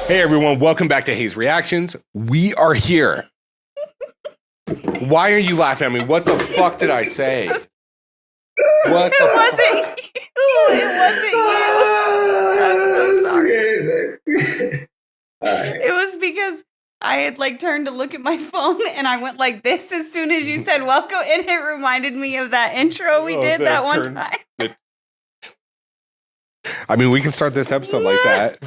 Hey everyone, welcome back to Hayes Reactions. We are here. Why are you laughing at me? What the fuck did I say? What It wasn't you. I'm so sorry. It was because I had turned to look at my phone and I went like this as soon as you said welcome, and it reminded me of that intro we did that one time. I mean, we can start this episode like that.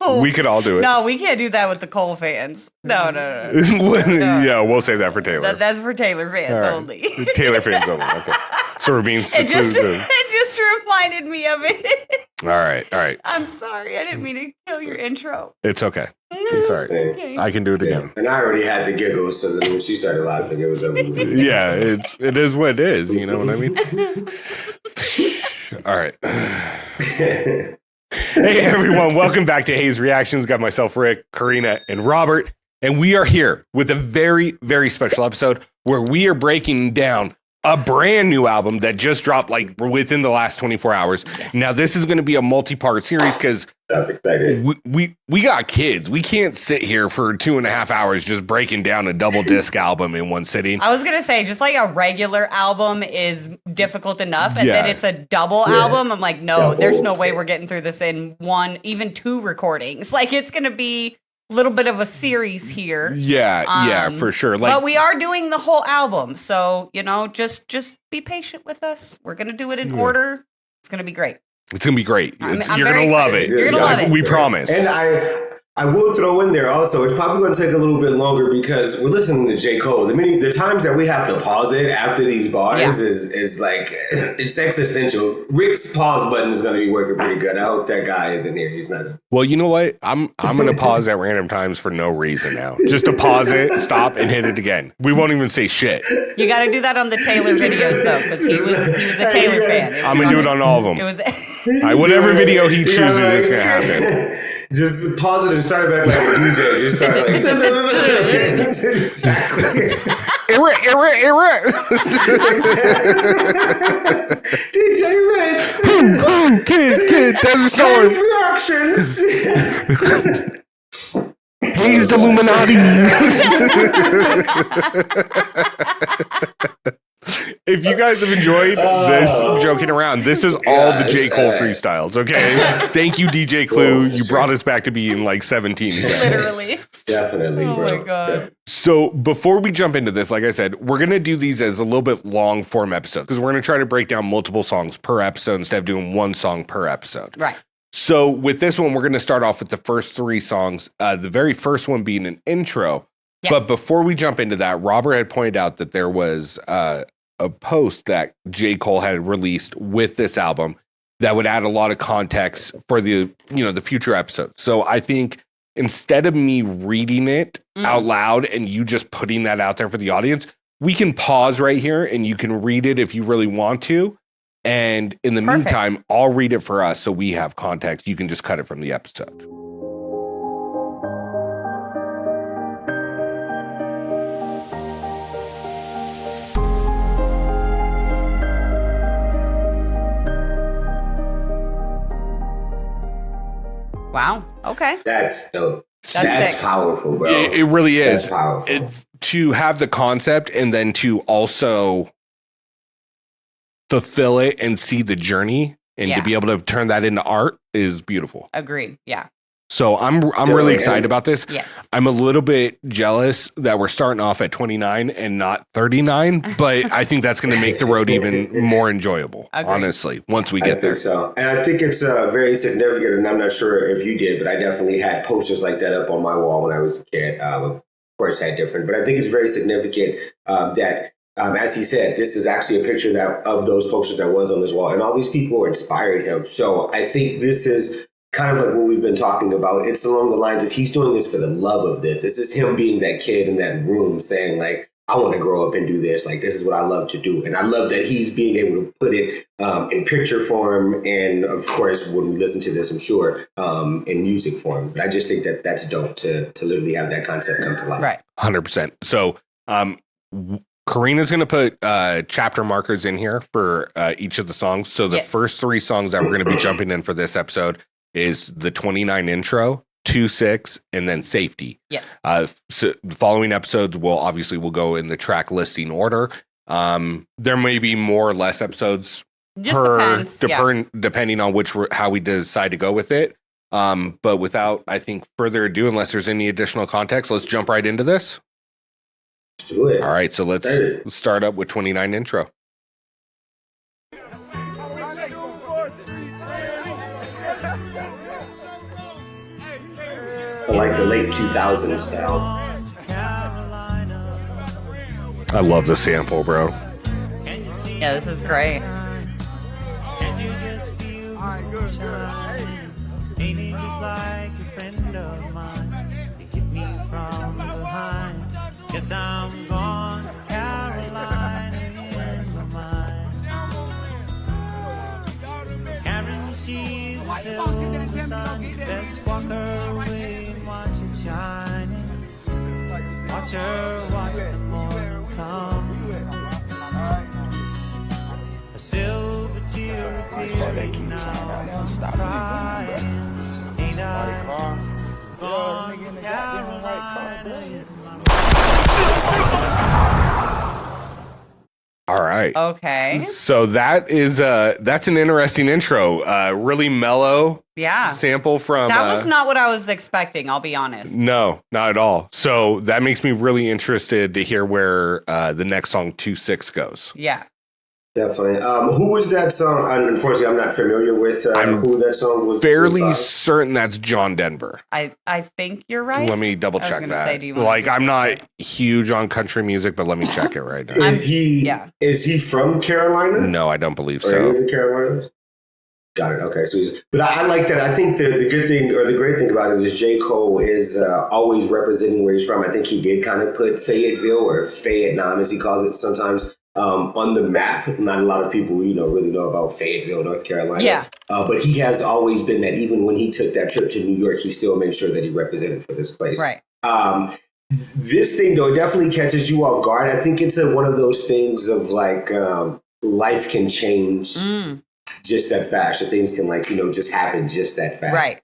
No. We could all do it. No, we can't do that with the Cole fans. No. Yeah, we'll save that for Taylor. That's for Taylor fans only. Taylor fans only. Okay. So we're being secluded. It just reminded me of it. All right. I'm sorry. I didn't mean to kill your intro. It's okay. It's all right. Okay. I can do it again. And I already had the giggles, so then when she started laughing, it was over. Yeah, it is what it is. You know what I mean? All right. Hey, everyone. Welcome back to Hayes Reactions. Got myself, Rick, Karina, and Robert. And we are here with a very, very special episode where we are breaking down a brand new album that just dropped within the last 24 hours. Yes. Now, this is going to be a multi-part series because we got kids. We can't sit here for 2.5 hours just breaking down a double disc album in one sitting. I was going to say, just like a regular album is difficult enough, and then it's a double album. I'm like, no, there's no way we're getting through this in one, even 2 recordings. It's going to be little bit of a series here. Yeah, for sure. But we are doing the whole album, so just be patient with us. We're gonna do it in order. It's gonna be great. It's gonna be great. I'm you're gonna love it. You're gonna love it. We promise. And I will throw in there also, it's probably going to take a little bit longer because we're listening to J. Cole. The times that we have to pause it after these bars is like, it's existential. Rick's pause button is going to be working pretty good. I hope that guy is in here. He's not. Well, you know what? I'm going to pause at random times for no reason now. Just to pause it, stop, and hit it again. We won't even say shit. You got to do that on the Taylor videos, though, because he was a Taylor fan. I'm going to do it on all of them. It was whatever video he chooses, it's going to happen. Just pause it and start it back like a DJ. Just start like exactly. Error. DJ Red. Kid, Desert Storm. Reactions. He's the Illuminati. If you guys have enjoyed this joking around, this is all the J. Cole freestyles, okay? Thank you, DJ Clue. You brought us back to being 17 again. literally. Definitely, oh bro. My God. Definitely. So before we jump into this, like I said, we're going to do these as a little bit long form episode because we're going to try to break down multiple songs per episode instead of doing one song per episode. Right. So with this one, we're going to start off with the first 3 songs, the very first one being an intro. Yep. But before we jump into that, Robert had pointed out that there was a post that J. Cole had released with this album that would add a lot of context for the future episodes. So I think instead of me reading it out loud and you just putting that out there for the audience, we can pause right here and you can read it if you really want to. And in the meantime, I'll read it for us so we have context. You can just cut it from the episode. Wow. Okay. That's dope. That's powerful, bro. It really is. That's powerful. It's to have the concept and then to also fulfill it and see the journey and to be able to turn that into art is beautiful. Agreed. Yeah. So I'm really excited about this. Yes. I'm a little bit jealous that we're starting off at 29 and not 39, but I think that's going to make the road even more enjoyable, honestly, once we get there. I think so. And I think it's very significant, and I'm not sure if you did, but I definitely had posters like that up on my wall when I was a kid. Of course, I had different, but I think it's very significant that as he said, this is actually a picture of those posters that was on his wall, and all these people inspired him. So I think this is kind of like what we've been talking about. It's along the lines of he's doing this for the love of this. This is him being that kid in that room saying I want to grow up and do this. This is what I love to do. And I love that he's being able to put it in picture form. And of course, when we listen to this, I'm sure, in music form. But I just think that that's dope to literally have that concept come to life. Right. 100%. So Karina's going to put chapter markers in here for each of the songs. So the first 3 songs that we're going to be jumping in for this episode is the 29 intro, 2-6, and then Safety. Yes. So the following episodes will go in the track listing order. There may be more or less episodes. Just depends. Depending on how we decide to go with it. But without, I think, further ado, unless there's any additional context, let's jump right into this. Let's do it. All right, so let's start up with 29 intro. I like the late 2000s style. I love the sample, bro. Yeah, this is great. Ain't it just like a friend of mine? They hit me from behind. Guess I'm gone to Carolina in my mind. Karen, she's a silver sun. Best walk her away and watch it shining. Watch her watch the morning come. A silver tear appearing now. Crying. Ain't I gone to Carolina? All right. Okay. So that's an interesting intro. Really mellow. Yeah. Sample from. That was not what I was expecting. I'll be honest. No, not at all. So that makes me really interested to hear where the next song 2-6 goes. Yeah. Definitely. Who was that song? Unfortunately, I'm not familiar with who that song was. Fairly certain that's John Denver. I think you're right. Let me double check that. Say, I'm not huge on country music, but let me check it right now. Is he from Carolina? No, I don't believe Or so. any of the Carolinas? Got it. Okay. So but I like that. I think the good thing or the great thing about it is J. Cole is always representing where he's from. I think he did kind of put Fayetteville or Fayette, as he calls it sometimes, on the map. Not a lot of people, really know about Fayetteville, North Carolina. Yeah. But he has always been that. Even when he took that trip to New York, he still made sure that he represented for this place. Right. This thing, though, definitely catches you off guard. I think it's one of those things of like life can change just that fast. Or things can just happen just that fast. Right.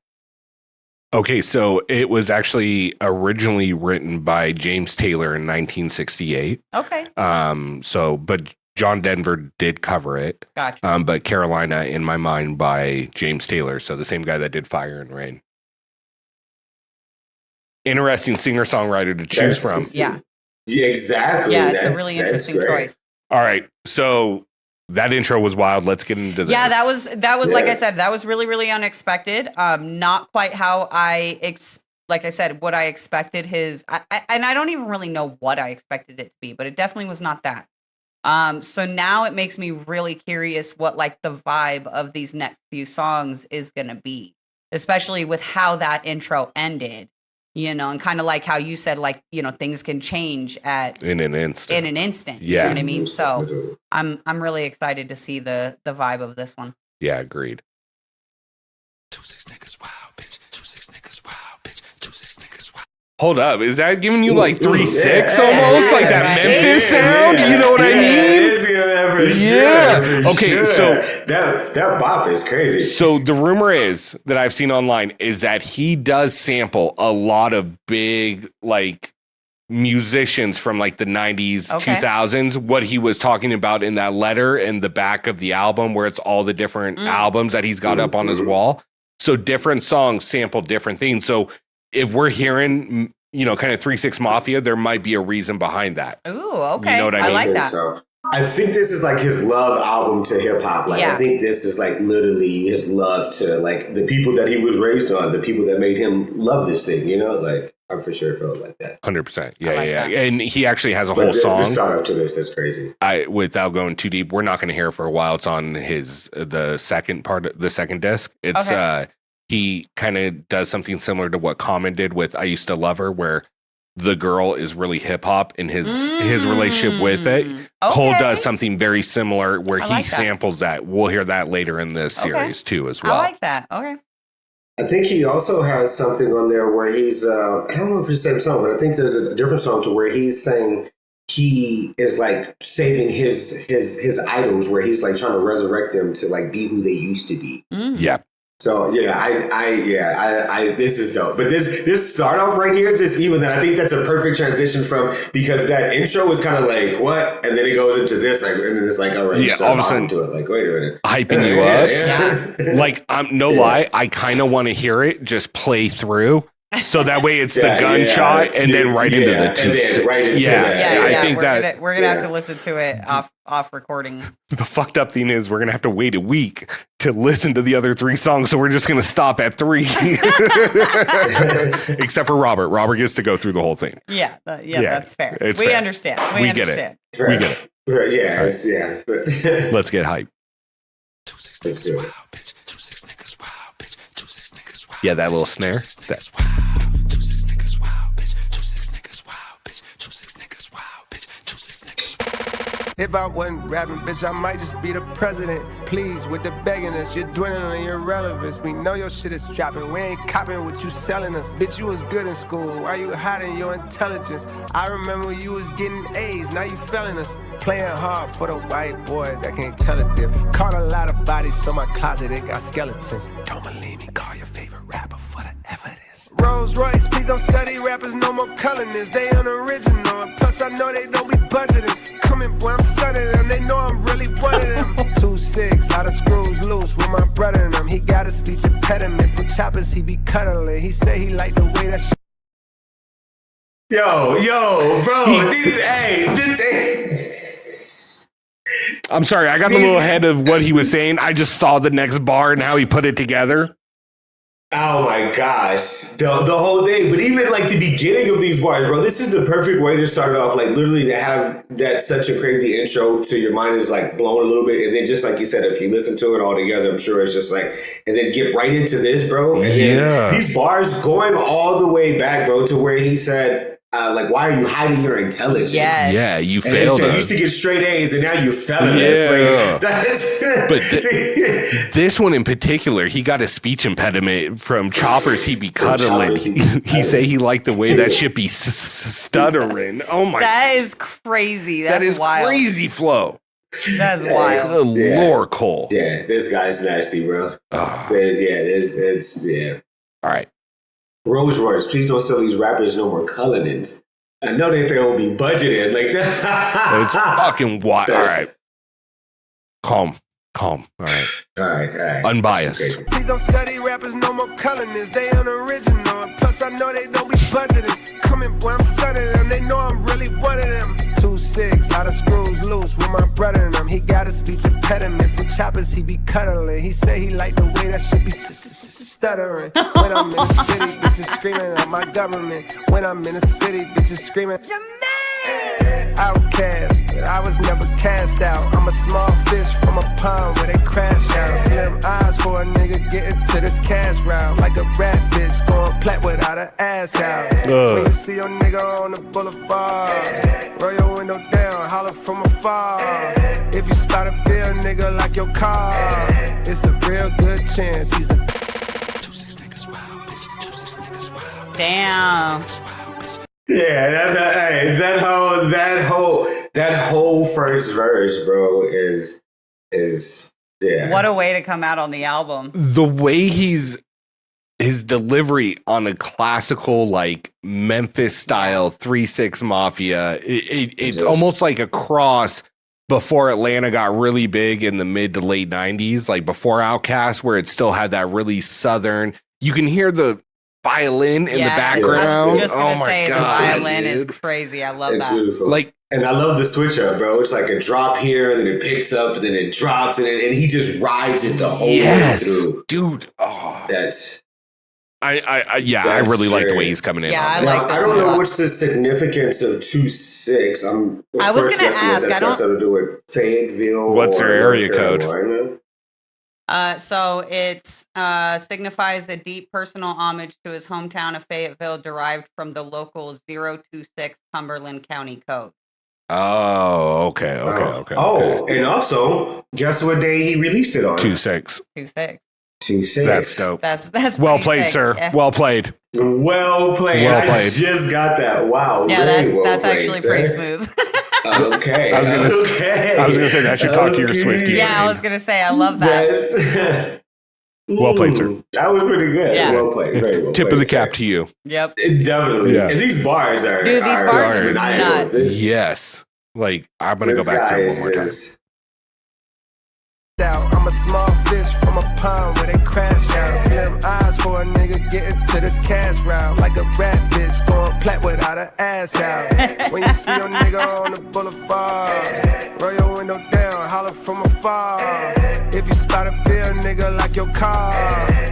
Okay, so it was actually originally written by James Taylor in 1968. Okay. But John Denver did cover it. Gotcha. But Carolina, in my mind, by James Taylor. So the same guy that did Fire and Rain. Interesting singer-songwriter to choose from. Yeah. Exactly. Yeah, it's a really interesting choice. All right, so that intro was wild. Let's get into this. Yeah, that was like I said, that was really, really unexpected. Not quite how like I said, what I expected and I don't even really know what I expected it to be, but it definitely was not that. So now it makes me really curious what like the vibe of these next few songs is going to be, especially with how that intro ended. And kind of like how you said, like, things can change in an instant. Yeah. You know what I mean? So I'm really excited to see the vibe of this one. Yeah, agreed. 2-6 niggas wild, bitch. 2-6 niggas wild, bitch. 2-6 niggas wild. Hold up. Is that giving you like 3-6 almost? Like that Memphis sound? You know what I mean? Yeah. Okay, so that bop is crazy. So the rumor is that I've seen online is that he does sample a lot of big like musicians from like the 90s, 2000s. What he was talking about in that letter in the back of the album where it's all the different albums that he's got up on his wall. So different songs sample different things. So if we're hearing, kind of 3-6 Mafia, there might be a reason behind that. Ooh, okay. You know what I mean? I like that. So. I think this is like his love album to hip hop. Like, I think this is like literally his love to like the people that he was raised on, the people that made him love this thing, Like, I'm for sure felt like that. 100%. Yeah. And he actually has a whole song. The start up to this is crazy. Without going too deep, we're not going to hear it for a while. It's on the second disc. It's he kind of does something similar to what Common did with "I Used to Love Her," where the girl is really hip hop in his relationship with it. Cole does something very similar where he samples that. We'll hear that later in this series too, as well. I like that. Okay. I think he also has something on there where he's, I don't know if it's the same song, but I think there's a different song to where he's saying he is like saving his idols, where he's like trying to resurrect them to like be who they used to be. Yeah. So I this is dope. But this start off right here, just even that, I think that's a perfect transition from, because that intro was kind of like what, and then it goes into this, like, and then it's like, all right, yeah, all of a sudden to it, like, wait a minute, hyping you up. Yeah. Like, I'm no lie, I kind of want to hear it just play through. So that way it's the gunshot and then right into the 2-6. I think we're gonna have to listen to it off recording. The fucked up thing is we're gonna have to wait a week to listen to the other 3 songs, so we're just gonna stop at 3. Except for Robert. Robert gets to go through the whole thing. Yeah, that's fair. It's we fair. understand. We get it. We get it. Yeah, right. Let's get hype. Let's do it. Yeah, that little snare. If I wasn't rapping, bitch, I might just be the president. Please, with the begging us, you're dwindling your relevance. We know your shit is dropping. We ain't copping what you selling us. Bitch, you was good in school. Why you hiding your intelligence? I remember you was getting A's. Now you failing us. Playing hard for the white boys that can't tell a diff. Caught a lot of bodies, so my closet, it got skeletons. Don't believe me, call your favorite rapper for the evidence. Rolls Royce, please don't sell these rappers no more colonists. They unoriginal, and plus I know they don't be budgeting. Coming, boy, I'm sunning them, they know I'm really one of them. 2-6, lot of screws loose with my brother in them. He got a speech impediment from choppers, he be cuddling. He say he like the way that shit. Yo, bro, I'm sorry, I got a little ahead of what he was saying. I just saw the next bar and how he put it together. Oh my gosh, the whole thing. But even like the beginning of these bars, bro, this is the perfect way to start off. Like literally to have that such a crazy intro to your mind is like blown a little bit, and then just like you said, if you listen to it all together, I'm sure it's just like, and then get right into this, bro. And then these bars going all the way back, bro, to where he said, like, why are you hiding your intelligence? Yes. Yeah, you and failed. You used to get straight A's, and now you're failing. Yeah. But this one in particular, he got a speech impediment from choppers. He be cuddling. He say he liked the way that shit be stuttering. Oh my! That is crazy. That is wild. Crazy flow. That's wild. Lord Cole. Yeah, this guy's nasty, bro. It's All right. Rolls Royce, please don't sell these rappers no more Cullinans. I know they think will be budgeted like that. It's fucking wild. All right. Calm. All right. All right. Unbiased. Please don't sell these rappers no more colonists. They unoriginal. And plus, I know they don't be budgeted. Coming, boy, I'm sunning them. They know I'm really one of them. 2-6, lot of screws loose with my brother in them. He got a speech impediment from choppers. He be cuddling. He say he like the way that shit be stuttering. When I'm in the city, bitches screaming at my government. When I'm in the city, bitches screaming. Outcast, but I was never cast out. I'm a small fish from a pond where they crash out. Slim eyes for a nigga getting to this cash route. Like a rat bitch going plat without an ass out. When you see your nigga on the boulevard, roll your window down, holler from afar. If you spot a bill nigga like your car, it's a real good chance he's a 2-6 niggas wild, bitch. 2-6 niggas wild. Damn. Yeah, that whole first verse, bro, is What a way to come out on the album. The way his delivery on a classical like Memphis style 3-6 Mafia, it's almost like a cross before Atlanta got really big in the mid to late 90s, like before Outkast, where it still had that really southern. You can hear the violin in the background. I was just gonna say God, the violin is crazy. I love that. Beautiful. Like, and I love the switch up, bro. It's like a drop here, and then it picks up, and then it drops, and he just rides it the whole way through. Dude. Oh, that's. I really like the way he's coming in. Yeah, on this. I don't know what's the significance of 2-6. I was gonna ask. That's got something to do with Fayetteville. What's their area code? So it signifies a deep personal homage to his hometown of Fayetteville, derived from the local 026 Cumberland County code. Oh, okay. And also, guess what day he released it on? 2-6. 2-6. That's dope. That's well played, sick. Sir. Yeah. Well played. Well played. I just got that. Wow. Yeah, that's actually pretty smooth. Okay. I was gonna say that should talk to your Swiftie. Yeah, I was gonna say I love that. Well played, sir. That was pretty good. Yeah. Well played. Very well Tip played, of the sir. cap to you. Yep. Definitely. Yeah. And these bars are Dude, these bars are nuts. Yes. Like, I'm going to go back to it one more time. I'm a small fish from a pond where they crash out. Slim eyes for a nigga getting to this cash route. Like a rat bitch going plat without an ass out. When you see your nigga on the boulevard, roll your window down, holler from afar. If you spot a real nigga like your car,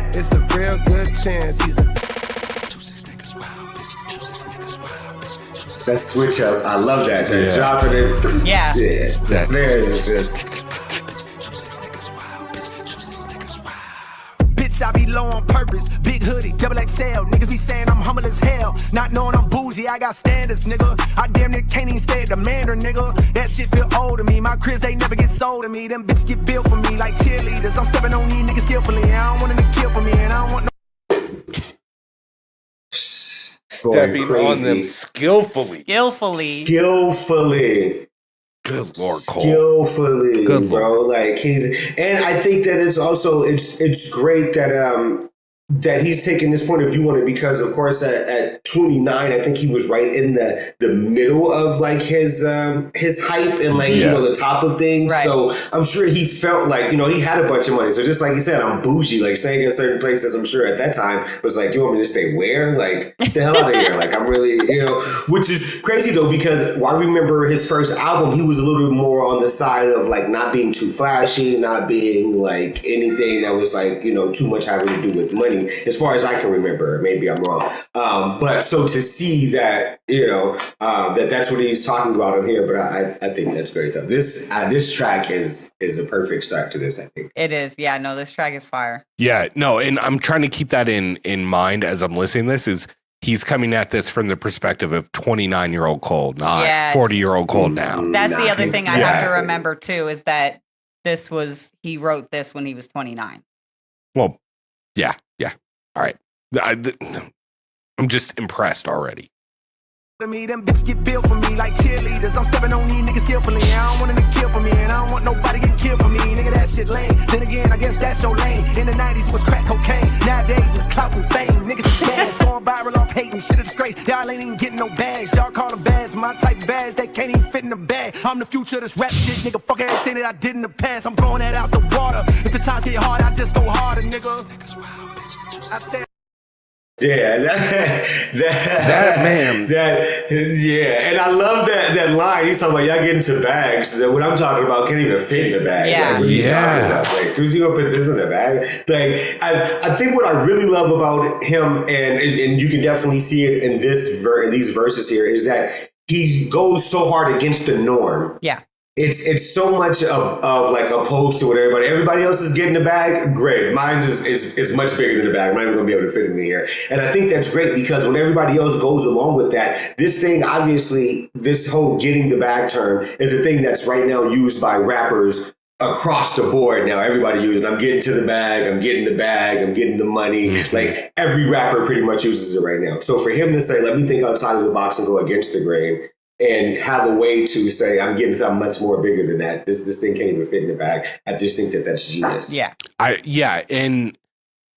it's a real good chance he's a 2-6 niggas wild bitch, 2-6 niggas wild bitch, 2-6. That switch up, I love that. They're dropping it. Yeah. The snare is just. I be low on purpose, big hoodie, double XL. Niggas be saying I'm humble as hell, not knowing I'm bougie. I got standards, nigga. I damn near can't even stay at the manor, nigga. That shit feel old to me. My cribs they never get sold to me. Them bitches get built for me like cheerleaders. I'm stepping on these niggas skillfully. I don't want them to kill for me, and I don't want no. Stepping on them skillfully. Skillfully. Good Lord, Cole. Skillfully, Good bro. Like and I think that it's also it's great that that he's taking this point of view on it because of course at 29 I think he was right in the middle of like his hype and like you know the top of things. Right. So I'm sure he felt like he had a bunch of money. So just like he said, I'm bougie. Like saying in certain places, I'm sure at that time was like, you want me to stay where? Like get the hell out of here. Like I'm really which is crazy though because I remember his first album, he was a little bit more on the side of like not being too flashy, not being like anything that was like too much having to do with money. As far as I can remember, maybe I'm wrong. But so to see that, that's what he's talking about on here, but I think that's great though. This track is a perfect start to this, I think. It is. Yeah, no, this track is fire. Yeah, no, and I'm trying to keep that in mind as I'm listening to this is he's coming at this from the perspective of 29-year-old Cole, not 40-year-old Cole now. That's the other thing I have to remember too is that he wrote this when he was 29. Well, yeah. All right. I'm just impressed already. Me, them bitches get built for me like cheerleaders. I'm stepping on these niggas skillfully. I don't want them to kill for me, and I don't want nobody getting killed for me. Nigga, that shit lame. Then again, I guess that's your lane. In the 90s was crack cocaine. Nowadays it's clout and fame. Niggas is gas, going viral off hating. Shit a disgrace. Y'all ain't even getting no bags. Y'all call them bags, my type of bags that can't even fit in the bag. I'm the future of this rap shit, nigga. Fuck everything that I did in the past. I'm throwing that out the water. If the times get hard, I just go harder, nigga. I say. Yeah, that man. And I love that line. He's talking about y'all getting to bags that what I'm talking about can't even fit in the bag. Yeah, like, what are you talking about? Like, you gonna put this in the bag? Like, I think what I really love about him, and you can definitely see it in these verses here, is that he goes so hard against the norm. Yeah. It's so much of like opposed to what everybody else is getting the bag. Great, mine is much bigger than the bag. I'm not even gonna be able to fit it in here, and I think that's great because when everybody else goes along with that, this thing obviously this whole getting the bag term is a thing that's right now used by rappers across the board. Now everybody uses it. I'm getting to the bag. I'm getting the bag. I'm getting the money. Mm-hmm. Like every rapper pretty much uses it right now. So for him to say, "Let me think outside of the box and go against the grain." And have a way to say, I'm getting something much more bigger than that. This thing can't even fit in the bag. I just think that's genius. Yeah. And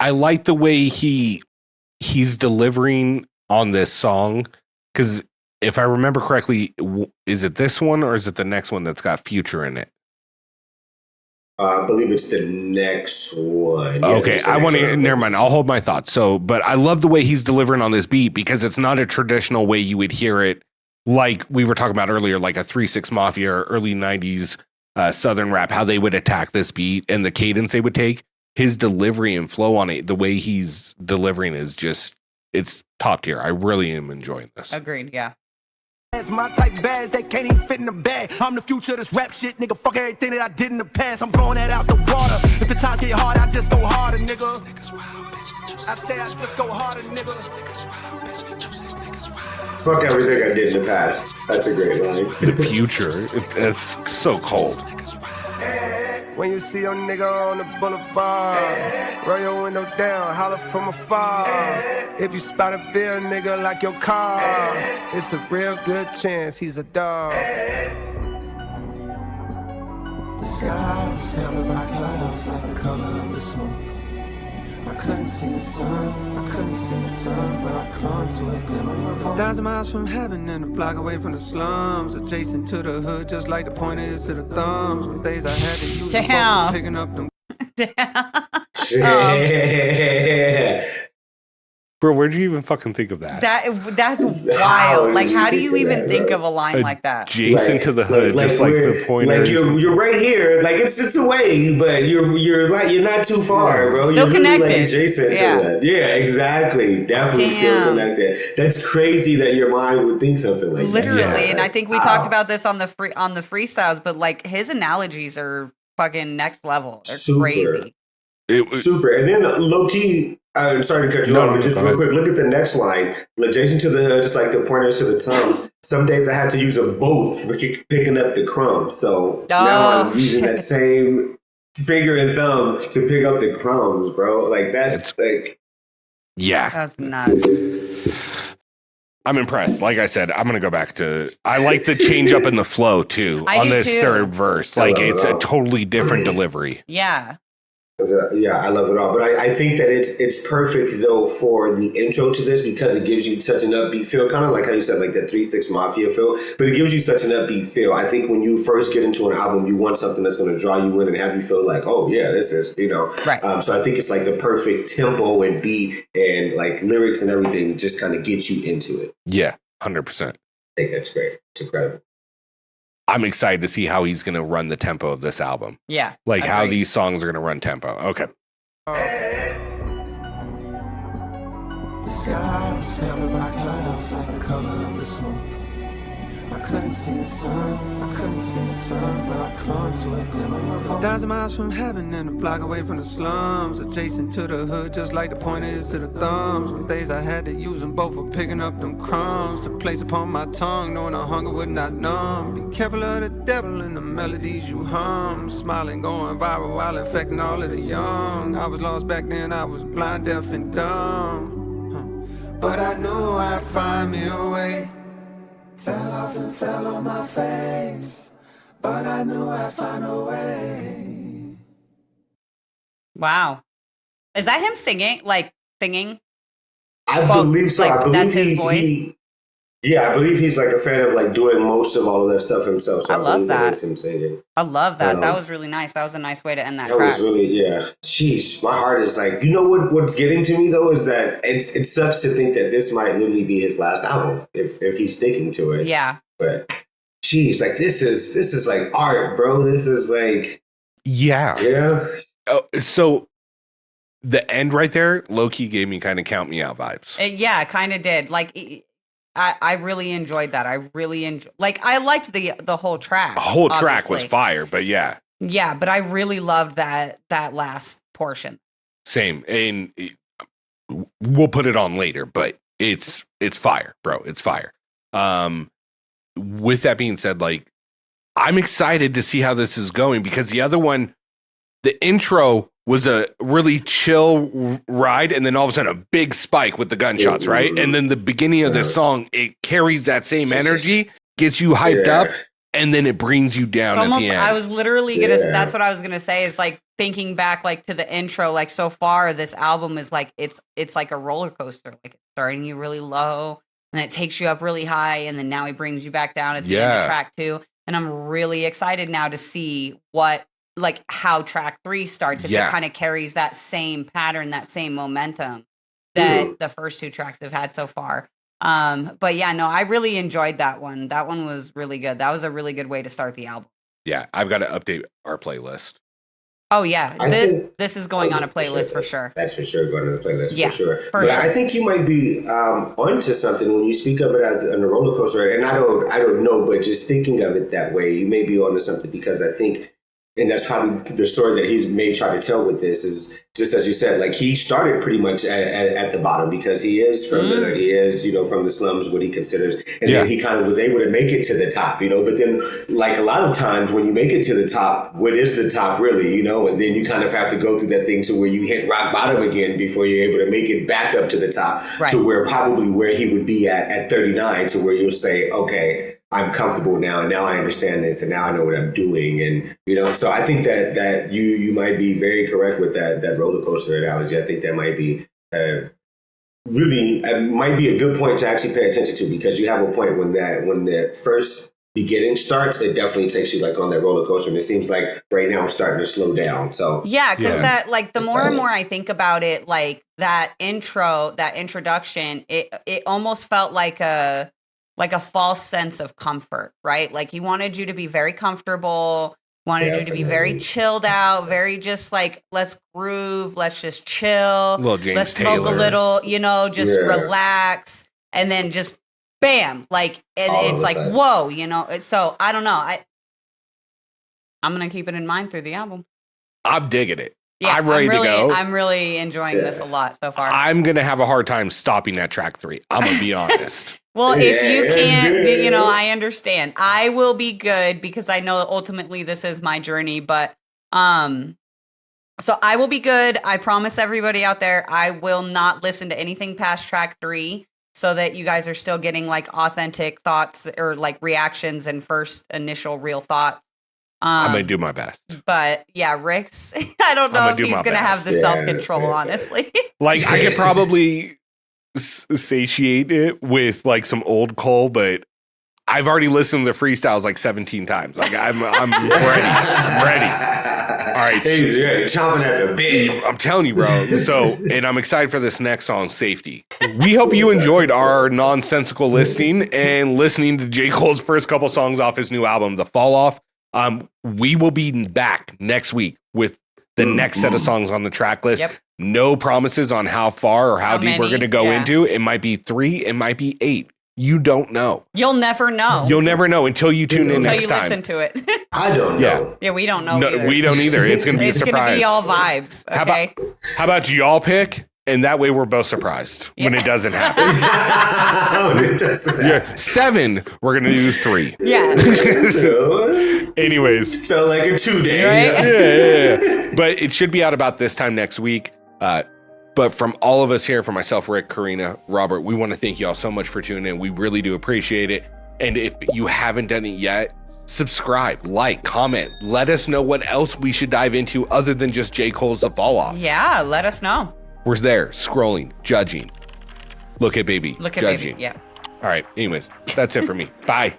I like the way he's delivering on this song. Because if I remember correctly, is it this one or is it the next one that's got Future in it? I believe it's the next one. Okay, I want to. Never mind. I'll hold my thoughts. But I love the way he's delivering on this beat because it's not a traditional way you would hear it. Like we were talking about earlier, like a 3-6 Mafia or early 90s Southern rap, how they would attack this beat and the cadence they would take. His delivery and flow on it, the way he's delivering is just, it's top tier. I really am enjoying this. Agreed, yeah. That's my type of bags that can't even fit in the bag. I'm the future of this rap shit, nigga. Fuck everything that I did in the past. I'm throwing that out the water. If the times get hard, I just go harder, nigga. I say I just go harder, nigga. Fuck everything I did in the past. That's a great line. The future, it's so cold. When you see your nigga on the boulevard, roll your window down, holler from afar. If you spot a real nigga like your car, it's a real good chance he's a dog. The sky's covered by clouds like the color of the smoke. I couldn't see the sun, but I clung to a glimmer of hope. 1,000 miles from heaven and a block away from the slums, adjacent to the hood, just like the pointer is to the thumbs. Some days I had to use them both for picking up them. Bro, where'd you even fucking think of that? That's wild. Like, how do you even think of a line like that? Adjacent to the hood, just like the pointer. Like you're right here. Like it's away, but you're not too far, bro. Still you're connected. Really, like adjacent to that. Yeah, exactly. Definitely still connected. That's crazy that your mind would think something like Literally, that. and I think we talked about this on the freestyles, but like his analogies are fucking next level. They're crazy. Super. And then low key, I'm sorry to cut you off, but just real quick, look at the next line. Adjacent to the hood, just like the pointers to the tongue. Some days I had to use them both for picking up the crumbs. So now I'm using that same finger and thumb to pick up the crumbs, bro. Like that's like, yeah, that's nuts. I'm impressed. Like I said, I'm gonna go back to. I like the change up in the flow too on this third verse. Like it's a totally different delivery. Yeah. Yeah, I love it all. But I think that it's perfect, though, for the intro to this because it gives you such an upbeat feel, kind of like how you said, like the 3-6 Mafia feel, but it gives you such an upbeat feel. I think when you first get into an album, you want something that's going to draw you in and have you feel like, oh, yeah, this is, Right. So I think it's like the perfect tempo and beat and like lyrics and everything just kind of gets you into it. Yeah, 100%. I think that's great. It's incredible. I'm excited to see how he's going to run the tempo of this album. Yeah. Like how these songs are going to run tempo. Okay. The sky was covered by clouds like the color of the smoke. I couldn't see the sun, but I clung to a glimmer of hope. 1,000 miles from heaven and a block away from the slums, adjacent to the hood, just like the pointer is to the thumbs. Some days I had to use them both for picking up them crumbs to place upon my tongue, knowing the hunger would not numb. Be careful of the devil and the melodies you hum, smiling, going viral while infecting all of the young. I was lost back then, I was blind, deaf, and dumb, but I knew I'd find me a way. Fell off and fell on my face, but I knew I'd find a way. Wow. Is that him singing? Like singing? I believe so. Like, I believe that's his voice? I believe he's like a fan of like doing most of all of that stuff himself. So I love that. It's him singing. I love that. That was really nice. That was a nice way to end that track. Was really, Sheesh, my heart is like, what's getting to me though is that it sucks to think that this might literally be his last album if he's sticking to it. Yeah. But sheesh, like this is like art, bro. This is like yeah. Oh, so the end right there, low key gave me kind of Count Me Out vibes. Yeah, kind of did. Like. I really enjoyed that. I really enjoyed, like, I liked the whole track. The whole track was fire, but yeah. Yeah, but I really loved that last portion. Same. And we'll put it on later, but it's fire, bro. It's fire. With that being said, like, I'm excited to see how this is going because the other one, the intro was a really chill ride, and then all of a sudden a big spike with the gunshots, right? And then the beginning of the song, it carries that same energy, gets you hyped up, and then it brings you down at the end. I was literally gonna. That's what I was gonna say. Is like thinking back, like to the intro. Like so far, this album is like it's like a roller coaster. Like it's starting you really low, and it takes you up really high, and then now he brings you back down at the end of track 2. And I'm really excited now to see how track 3 starts, if it kind of carries that same pattern, that same momentum that the first 2 tracks have had so far. But yeah, no, I really enjoyed that one. That one was really good. That was a really good way to start the album. Yeah, I've got to update our playlist. Oh yeah, this is going on a playlist for sure. That's for sure going on a playlist for sure. But I think you might be onto something when you speak of it as a roller coaster. And I don't know, but just thinking of it that way, you may be onto something because I think. And that's probably the story that he's may try to tell with this is just as you said, like he started pretty much at the bottom because he is from from the slums, what he considers. And then he kind of was able to make it to the top, but then like a lot of times when you make it to the top, what is the top really, and then you kind of have to go through that thing to where you hit rock bottom again before you're able to make it back up to the top to where probably where he would be at 39 to where you'll say, okay, I'm comfortable now, and now I understand this, and now I know what I'm doing, and So I think that you might be very correct with that roller coaster analogy. I think that might be really might be a good point to actually pay attention to, because you have a point when the first beginning starts, it definitely takes you like on that roller coaster, and it seems like right now we're starting to slow down. So yeah, because that like the more and more I think about it, like that introduction, it almost felt like a false sense of comfort, right? Like he wanted you to be very comfortable, wanted you to be very chilled out, very just like, let's groove, let's just chill, let's smoke a little, just relax, and then just bam, like, and it's like, whoa, so I don't know. I'm going to keep it in mind through the album. I'm digging it. Yeah, I'm ready to go. I'm really enjoying this a lot so far. I'm going to have a hard time stopping at track 3. I'm going to be honest. Well, if you can't, I understand. I will be good because I know ultimately this is my journey, but so I will be good. I promise everybody out there, I will not listen to anything past track 3 so that you guys are still getting like authentic thoughts or like reactions and first initial real thoughts. I'm going to do my best. But yeah, Rick's, I don't know if he's going to have the self-control, honestly. Like I could probably satiate it with like some old Cole, but I've already listened to the freestyles like 17 times. Like I'm ready. I'm ready. All right. He's chomping at the bit. I'm telling you, bro. So, and I'm excited for this next song, Safety. We hope you enjoyed our nonsensical listening and listening to J. Cole's first couple songs off his new album, The Fall Off. We will be back next week with the next set of songs on the track list. Yep. No promises on how far or how deep we're going to go into. It might be 3, it might be 8. You don't know. You'll never know. You'll never know until you tune in next time. Until you listen to it. I don't know. Yeah, we don't know either. We don't either. It's going to be a surprise. It's going to be all vibes, okay? How about y'all pick? And that way we're both surprised when it doesn't happen. It doesn't happen. 7, we're going to do 3. Yeah. Anyways. Felt like a 2-day. Right? Yeah. But it should be out about this time next week. But from all of us here, from myself, Rick, Karina, Robert, we want to thank you all so much for tuning in. We really do appreciate it. And if you haven't done it yet, subscribe, like, comment. Let us know what else we should dive into other than just J. Cole's The Fall Off. Yeah, let us know. We're there, scrolling, judging. Look at baby. Look at judging. baby, yeah. All right, anyways, that's it for me. Bye.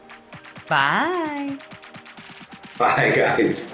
Bye. Bye, guys.